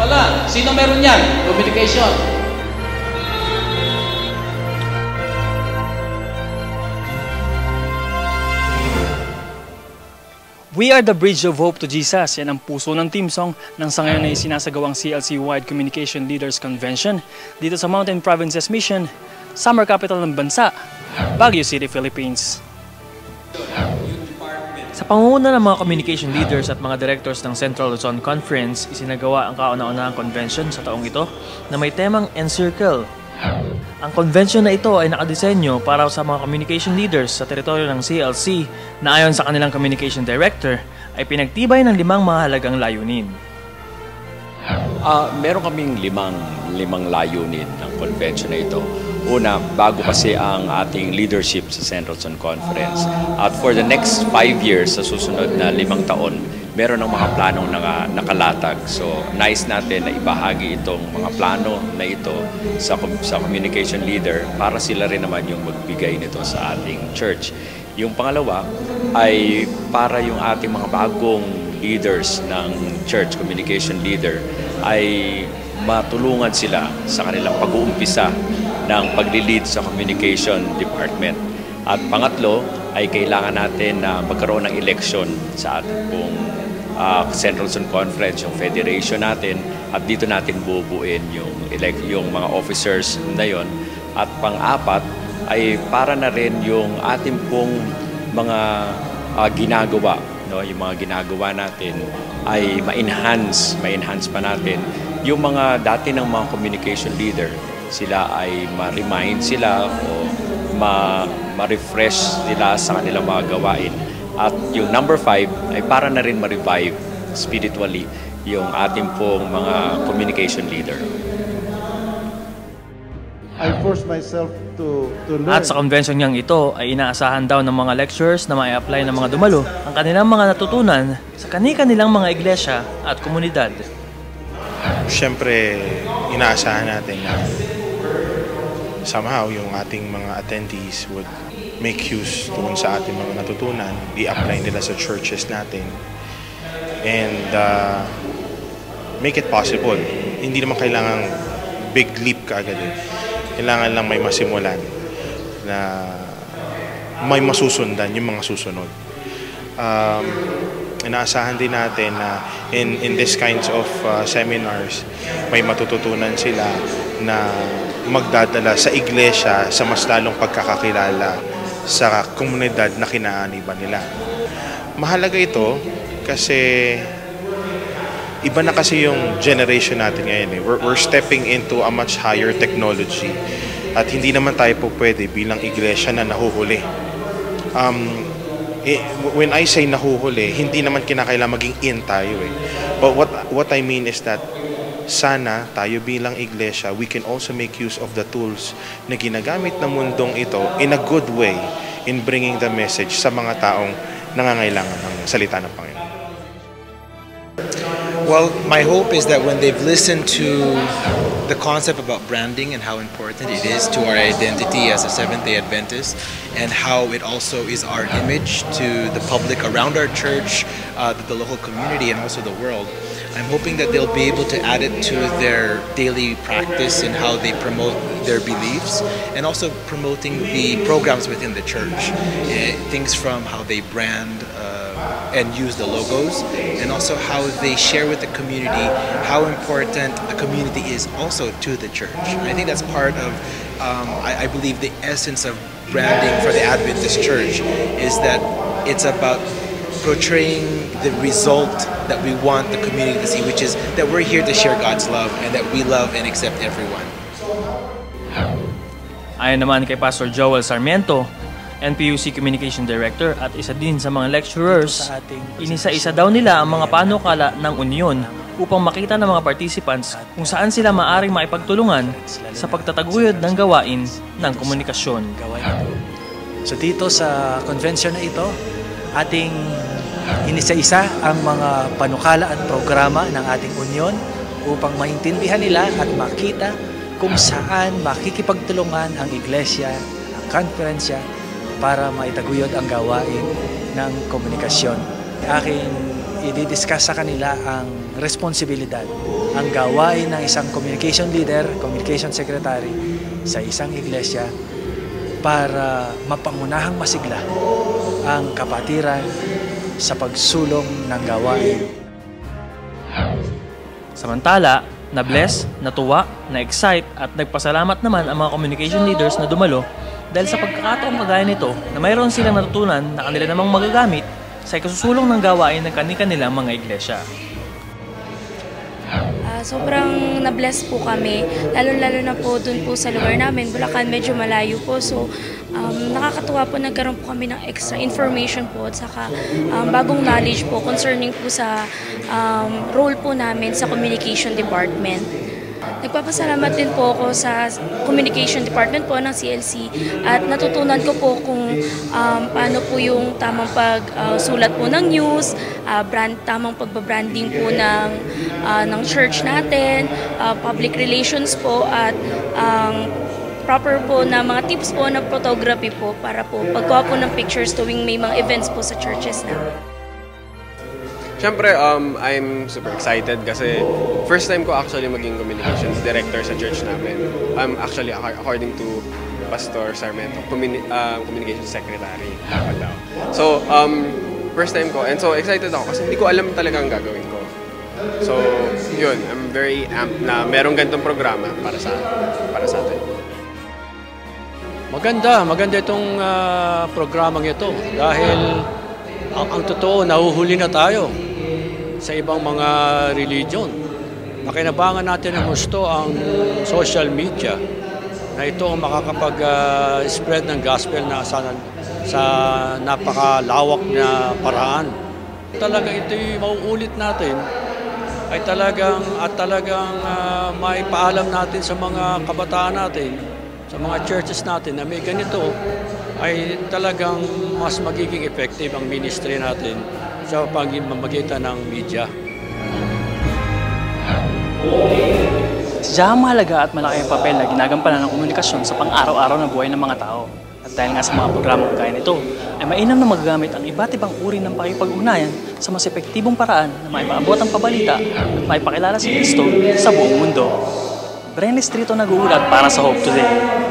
Wala. Sino meron yan? Communication. We are the bridge of hope to Jesus. Yan ang puso ng team song ng sa ngayon ay sinasagawang CLC-wide Communication Leaders Convention dito sa Mountain Provinces Mission, summer capital ng bansa, Baguio City, Philippines. Sa pangunguna ng mga communication leaders at mga directors ng Central Luzon Conference, isinagawa ang kauna-unahang convention sa taong ito na may temang Encircle. Ang convention na ito ay nakadisenyo para sa mga communication leaders sa teritoryo ng CLC na ayon sa kanilang communication director ay pinagtibay ng 5 mahalagang layunin. Meron kaming limang layunin ng convention na ito. Una, bago kasi ang ating leadership sa Central Luzon Conference. At for the next 5 years, sa susunod na 5 taon, meron ng mga planong nakalatag. So, nais natin na ibahagi itong mga plano na ito sa communication leader para sila rin naman yung magbigay nito sa ating church. Yung pangalawa ay para yung ating mga bagong leaders ng church, communication leader, ay matulungan sila sa kanilang pag-uumpisa ng pagli-lead sa communication department. At pangatlo ay kailangan natin na magkaroon ng election sa ating pong Central Luzon Conference, yung federation natin, at dito natin bubuin yung mga officers na yon. At pang-apat ay para na rin yung ating pong mga ginagawa, no? Yung mga ginagawa natin ay ma-enhance pa natin. Yung mga dati ng mga communication leader, sila ay ma-remind sila o ma-refresh sila sa kanilang mga gawain. At yung number 5 ay para na rin ma-revive spiritually yung ating pong mga communication leader. I force myself to learn. At sa convention niyang ito ay inaasahan daw ng mga lecturers na mai-apply ng mga dumalo ang kanilang mga natutunan sa kani-kanilang mga iglesia at komunidad. Siyempre, inaasahan natin na somehow yung ating mga attendees would make use doon sa ating mga natutunan, i-apply nila sa churches natin, and make it possible. Hindi naman kailangang big leap kaagad eh. Kailangan lang may masimulan na may masusundan yung mga susunod. Inaasahan din natin na in this kinds of seminars, may matututunan sila na magdadala sa iglesia sa mas lalong pagkakakilala sa komunidad na kinaaniban nila. Mahalaga ito kasi iba na kasi yung generation natin ngayon eh. We're stepping into a much higher technology at hindi naman tayo po pwede bilang iglesia na nahuhuli. When I say nahuhuli, hindi naman kinakailangan maging in tayo eh. But what I mean is that sana tayo bilang iglesia, we can also make use of the tools na ginagamit ng mundong ito in a good way in bringing the message sa mga taong nangangailangan ng salita ng Panginoon. Well, my hope is that when they've listened to the concept about branding and how important it is to our identity as a Seventh-day Adventist, and how it also is our image to the public around our church, the local community, and also the world, I'm hoping that they'll be able to add it to their daily practice in how they promote their beliefs, and also promoting the programs within the church. Things from how they brand and use the logos, and also how they share with the community how important the community is also to the church. I think that's part of, I believe, the essence of branding for the Adventist Church is that it's about portraying the result that we want the community to see, which is that we're here to share God's love and that we love and accept everyone. Ayon naman kay Pastor Joel Sarmiento, NPUC Communication Director at isa din sa mga lecturers, inisa-isa daw nila ang mga panukala ng Union upang makita ng mga participants kung saan sila maaring maipagtulungan sa pagtataguyod ng gawain ng komunikasyon. So dito sa convention na ito, ating inisa-isa ang mga panukala at programa ng ating Union upang maintindihan nila at makita kung saan makikipagtulungan ang iglesia, ang konferensya para maitaguyod ang gawain ng komunikasyon. Aking i-discuss sa kanila ang responsibilidad, ang gawain ng isang communication leader, communication secretary sa isang iglesia para mapangunahang masigla ang kapatiran sa pagsulong ng gawain. Samantala, na-bless, natuwa, na-excite at nagpasalamat naman ang mga communication leaders na dumalo dahil sa pagkakataong kagaya nito na mayroon silang natutunan na kanila namang magagamit sa ikasusulong ng gawain ng kanilang mga iglesia. Sobrang na-bless po kami, lalo-lalo na po dun po sa lugar namin, Bulacan, medyo malayo po. So, nakakatuwa po, nagkaroon po kami ng extra information po at saka bagong knowledge po concerning po sa role po namin sa communication department. Nagpapasalamat din po ako sa communication department po ng CLC at natutunan ko po kung paano po yung tamang pagsulat po ng news, tamang pagbabranding po ng church natin, public relations po at proper po na mga tips po ng photography po para po pagkuha po ng pictures tuwing may mga events po sa churches namin. Siyempre, I'm super excited kasi first time ko actually maging communications director sa church namin. I'm actually, according to Pastor Sarmento, communications secretary. So, first time ko. And so, excited ako kasi hindi ko alam talaga ang gagawin ko. So, yun. I'm very amped na merong ganitong programa para sa atin. Maganda itong programang ito dahil ang totoo, nahuhuli na tayo sa ibang mga religion. Pakinabangan natin ng gusto ang social media na ito ang makakapag-spread ng gospel na sa napakalawak na paraan. Talaga ito'y mauulit natin ay talagang maipaalam natin sa mga kabataan natin, sa mga churches natin na may ganito ay talagang mas magiging effective ang ministry natin sa pamamagitan ng media. Sadyang mahalaga at malaki ang papel na ginagampanan ng komunikasyon sa pang-araw-araw na buhay ng mga tao. At dahil nga sa mga programang kagaya nito, ay mainam na magagamit ang iba't ibang uri ng pakikipag-ugnayan sa mas epektibong paraan na maipaabot ang pabalita at maipakilala si Kristo sa buong mundo. Bren Estrito nag-uulat para sa Hope Today.